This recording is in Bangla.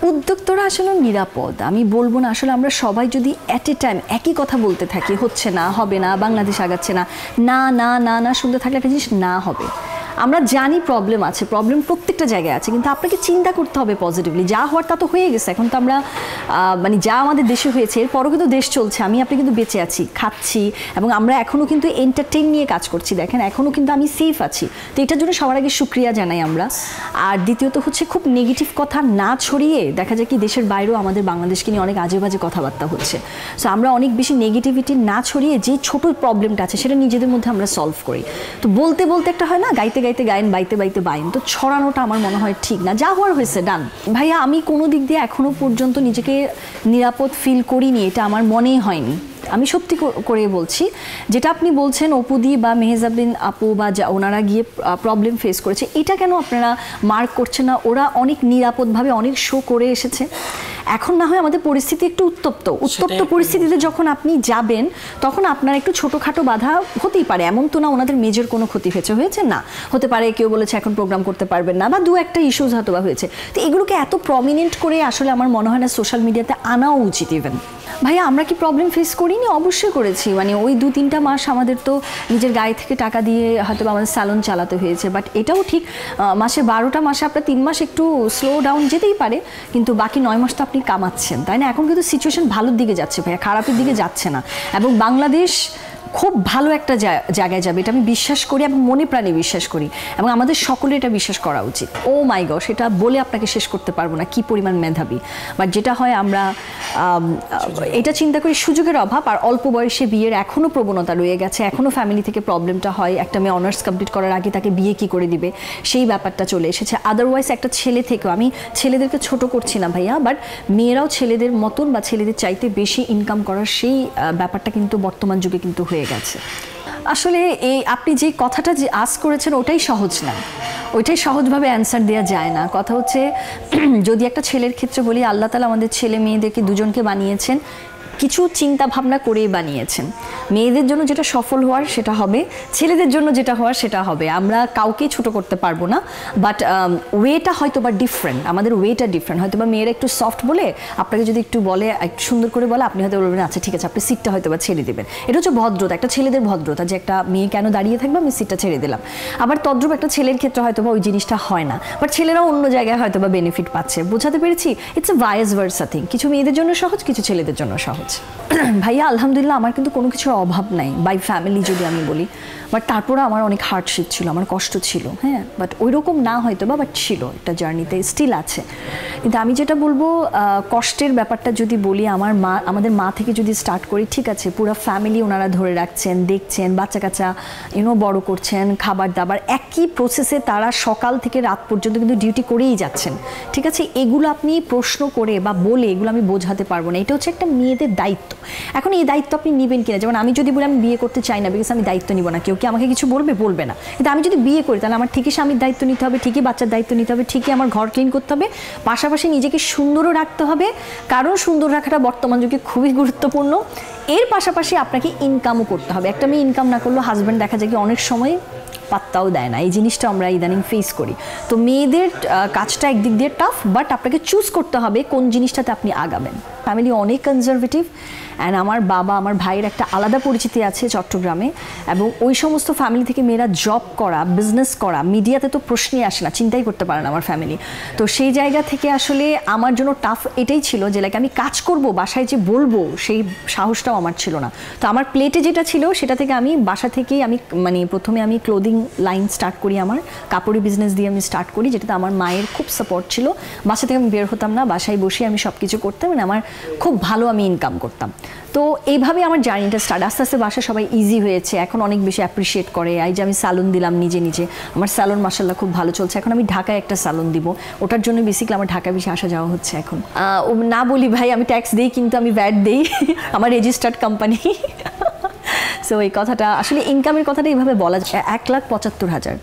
উদ্যোক্তারা আসলে নিরাপদ আমি বলবো না। আসলে আমরা সবাই যদি অ্যাট এ টাইম একই কথা বলতে থাকি, হচ্ছে না, হবে না, বাংলাদেশ আগাচ্ছে না, না না না না শুনতে থাকলে একটা জিনিস না হবে। আমরা জানি প্রবলেম আছে, প্রবলেম প্রত্যেকটা জায়গায় আছে, কিন্তু আপনাকে চিন্তা করতে হবে পজিটিভলি। যা হওয়ার তা তো হয়ে গেছে, এখন তো আমরা মানে যা আমাদের দেশে হয়েছে এরপরও কিন্তু দেশ চলছে, আমি আপনি কিন্তু বেঁচে আছি, খাচ্ছি, এবং আমরা এখনও কিন্তু এন্টারটেইন নিয়ে কাজ করছি। দেখেন এখনও কিন্তু আমি সেফ আছি, তো এটার জন্য সবার আগে শুক্রিয়া জানাই আমরা। আর দ্বিতীয়ত হচ্ছে খুব নেগেটিভ কথা না ছড়িয়ে, দেখা যায় কি দেশের বাইরেও আমাদের বাংলাদেশকে নিয়ে অনেক আজে বাজে কথাবার্তা হচ্ছে, সো আমরা অনেক বেশি নেগেটিভিটি না ছড়িয়ে যে ছোট প্রবলেমটা আছে সেটা নিজেদের মধ্যে আমরা সলভ করি। তো বলতে বলতে একটা হয় না, গাইতে গাইতে গায়েন, বাইতে বাইতে বাইন, তো ছড়ানোটা আমার মনে হয় ঠিক না। যা হওয়ার হয়েছে ডান। ভাইয়া আমি কোনো দিক দিয়ে এখনো পর্যন্ত নিজেকে নিরাপদ ফিল করিনি, এটা আমার মনেই হয়নি। আমি সত্যি করে বলছি, যেটা আপনি বলছেন অপুদি বা মেহজাবিন আপু বা ওনারা গিয়ে প্রবলেম ফেস করেছে, এটা কেন আপনারা মার্ক করছেন না? ওরা অনেক নিরাপদভাবে অনেক শো করে এসেছে। এখন না হয় আমাদের পরিস্থিতি একটু উত্তপ্ত পরিস্থিতিতে যখন আপনি যাবেন তখন আপনার একটু ছোটোখাটো বাধা হতেই পারে, এমন তো না ওনাদের মেজর কোনো ক্ষতি হয়েছে না। হতে পারে কেউ বলেছে এখন প্রোগ্রাম করতে পারবেন না, বা দু একটা ইস্যুজ হয়তো বা হয়েছে। তো এগুলোকে এত প্রমিনেন্ট করে আসলে আমার মনে হয় না সোশ্যাল মিডিয়াতে আনাও উচিত। ইভেন ভাইয়া আমরা কি প্রবলেম ফেস করিনি? অবশ্যই করেছি। মানে ওই 2-3টা মাস আমাদের তো নিজের গায়ে থেকে টাকা দিয়ে হয়তো আমাদের স্যালন চালাতে হয়েছে, বাট এটাও ঠিক মাসে 12টা মাসে আপনার 3 মাস একটু স্লো ডাউন যেতেই পারে, কিন্তু বাকি 9 মাস তো আপনি কামাচ্ছেন, তাই না? এখন কিন্তু সিচুয়েশন ভালোর দিকে যাচ্ছে ভাইয়া, খারাপের দিকে যাচ্ছে না, এবং বাংলাদেশ খুব ভালো একটা জায়গায় যাবে, এটা আমি বিশ্বাস করি এবং মনে প্রাণে বিশ্বাস করি, এবং আমাদের সকলে এটা বিশ্বাস করা উচিত। ও মাই গড, সেটা বলে আপনাকে শেষ করতে পারবো না কি পরিমাণ মেধাবী। বাট যেটা হয় আমরা এটা চিন্তা করি সুযোগের অভাব, আর অল্প বয়সে বিয়ের এখনও প্রবণতা রয়ে গেছে, এখনও ফ্যামিলি থেকে প্রবলেমটা হয়, একটা মেয়ে অনার্স কমপ্লিট করার আগে তাকে বিয়ে কি করে দিবে সেই ব্যাপারটা চলে এসেছে। আদারওয়াইজ একটা ছেলে থেকেও, আমি ছেলেদেরকে ছোট করছি না ভাইয়া, বাট মেয়েরাও ছেলেদের মতন বা ছেলেদের চাইতে বেশি ইনকাম করার সেই ব্যাপারটা কিন্তু বর্তমান যুগে কিন্তু হয়ে গেছে। আসলে এই আপনি যে কথাটা যে আস্ক করেছেন ওটাই সহজ না, ওইটাই সহজভাবে অ্যান্সার দেওয়া যায় না। কথা হচ্ছে যদি একটা ছেলের ক্ষেত্রে বলি, আল্লাহ তাআলা আমাদের ছেলে মেয়েদেরকে দুজনকে বানিয়েছেন কিছু চিন্তা ভাবনা করেই বানিয়েছেন। মেয়েদের জন্য যেটা সফল হওয়ার সেটা হবে, ছেলেদের জন্য যেটা হওয়ার সেটা হবে। আমরা কাউকে ছোট করতে পারবো না, বাট ওয়েটা হয়তো বা ডিফারেন্ট, আমাদের ওয়েটা ডিফারেন্ট। হয়তো বা মেয়েরা একটু সফট বলে, আপনাকে যদি একটু বলে, একটু সুন্দর করে বলে, আপনি হয়তো বলবেন আচ্ছা ঠিক আছে, আপনি সিটটা হয়তো বা ছেড়ে দেবেন। এটা হচ্ছে ভদ্রতা, একটা ছেলেদের ভদ্রতা, যে একটা মেয়ে কেন দাঁড়িয়ে থাকবে, আমি সিটটা ছেড়ে দিলাম। আবার তদ্রুপ একটা ছেলের ক্ষেত্রে হয়তো বা ওই জিনিসটা হয় না, বাট ছেলেরাও অন্য জায়গায় হয়তো বা বেনিফিট পাচ্ছে। বোঝাতে পেরেছি? It's a vice versa thing, কিছু মেয়েদের জন্য সহজ, কিছু ছেলেদের জন্য সহজ। ভাইয়া আলহামদুলিল্লাহ আমার কিন্তু কোনো কিছুর অভাব নাই, বাই ফ্যামিলি যদি আমি বলি, বাট তারপরে আমার অনেক হার্ডশিপ ছিল, আমার কষ্ট ছিল, হ্যাঁ, বাট ওই রকম না হয়তো বা, বাট ছিল একটা জার্নিতে, স্টিল আছে। কিন্তু আমি যেটা বলবো, কষ্টের ব্যাপারটা যদি বলি, আমাদের মা থেকে যদি স্টার্ট করি, ঠিক আছে, পুরো ফ্যামিলি ওনারা ধরে রাখছেন, দেখছেন, বাচ্চা কাচ্চা বড় করছেন, খাবার দাবার একই প্রসেসে তারা সকাল থেকে রাত পর্যন্ত কিন্তু ডিউটি করেই যাচ্ছেন, ঠিক আছে। এগুলো আপনি প্রশ্ন করে বা বলে এগুলো আমি বোঝাতে পারবো না, এটা হচ্ছে একটা মেয়েদের দায়িত্ব। এখন এই দায়িত্ব আপনি নেবেন কিনা, যেমন আমি যদি বলি আমি বিয়ে করতে চাই না, বিকজ আমি দায়িত্ব নিব না, কেউ কি আমাকে কিছু বলবে না, কিন্তু আমি যদি বিয়ে করি তাহলে আমার ঠিকই স্বামীর দায়িত্ব নিতে হবে, ঠিকই বাচ্চার দায়িত্ব নিতে হবে, ঠিকই আমার ঘর ক্লিন করতে হবে, পাশাপাশি নিজেকে সুন্দরও রাখতে হবে, কারণ সুন্দর রাখাটা বর্তমান যুগে খুবই গুরুত্বপূর্ণ। এর পাশাপাশি আপনাকে ইনকামও করতে হবে। একটা মেয়ে ইনকাম না করলেও হাজব্যান্ড দেখা যায় কি অনেক সময় পাত্তাও দেয় না, এই জিনিসটা আমরা ইদানিং ফেস করি। তো মেয়েদের কাজটা একদিক দিয়ে টাফ, বাট আপনাকে চুজ করতে হবে কোন জিনিসটাতে আপনি আগাবেন। ফ্যামিলি অনেক কনজারভেটিভ, অ্যান্ড আমার বাবা, আমার ভাইয়ের একটা আলাদা পরিচিতি আছে চট্টগ্রামে, এবং ওই সমস্ত ফ্যামিলি থেকে মেয়েরা জব করা, বিজনেস করা, মিডিয়াতে তো প্রশ্নই আসে না, চিন্তাই করতে পারে না আমার ফ্যামিলি। তো সেই জায়গা থেকে আসলে আমার জন্য টাফ এটাই ছিল যে লাইক আমি কাজ করব, বাসায় যে বলবো সেই সাহসটাও আমার ছিল না। তো আমার প্লেটে যেটা ছিল সেটা থেকে আমি বাসা থেকেই মানে প্রথমে আমি ক্লোদিং লাইন স্টার্ট করি, আমার কাপড়ের বিজনেস দিয়ে আমি স্টার্ট করি, যেটাতে আমার মায়ের খুব সাপোর্ট ছিল। বাসা থেকে আমি বের হতাম না, বাসায় বসে আমি সব কিছু করতাম, মানে আমার খুব ভালো আমি ইনকাম করতাম। তো এইভাবে আমার জার্নিটা স্টার্ট, আস্তে আস্তে বাসা সবাই ইজি হয়েছে, এখন অনেক বেশি অ্যাপ্রিসিয়েট করে। এই যে আমি স্যালন দিলাম নিজে, আমার স্যালন মাশাআল্লাহ খুব ভালো চলছে। এখন আমি ঢাকায় একটা স্যালন দিব, ওটার জন্য বেসিক্যালি আমার ঢাকায় বেশি আসা যাওয়া হচ্ছে এখন। না বলি ভাই, আমি ট্যাক্স দিই, কিন্তু আমি ভ্যাট দিই, আমার রেজিস্টার্ড কোম্পানি। সো এই কথাটা আসলে ইনকামের কথাটা এইভাবে বলা যায়, 1,75,000।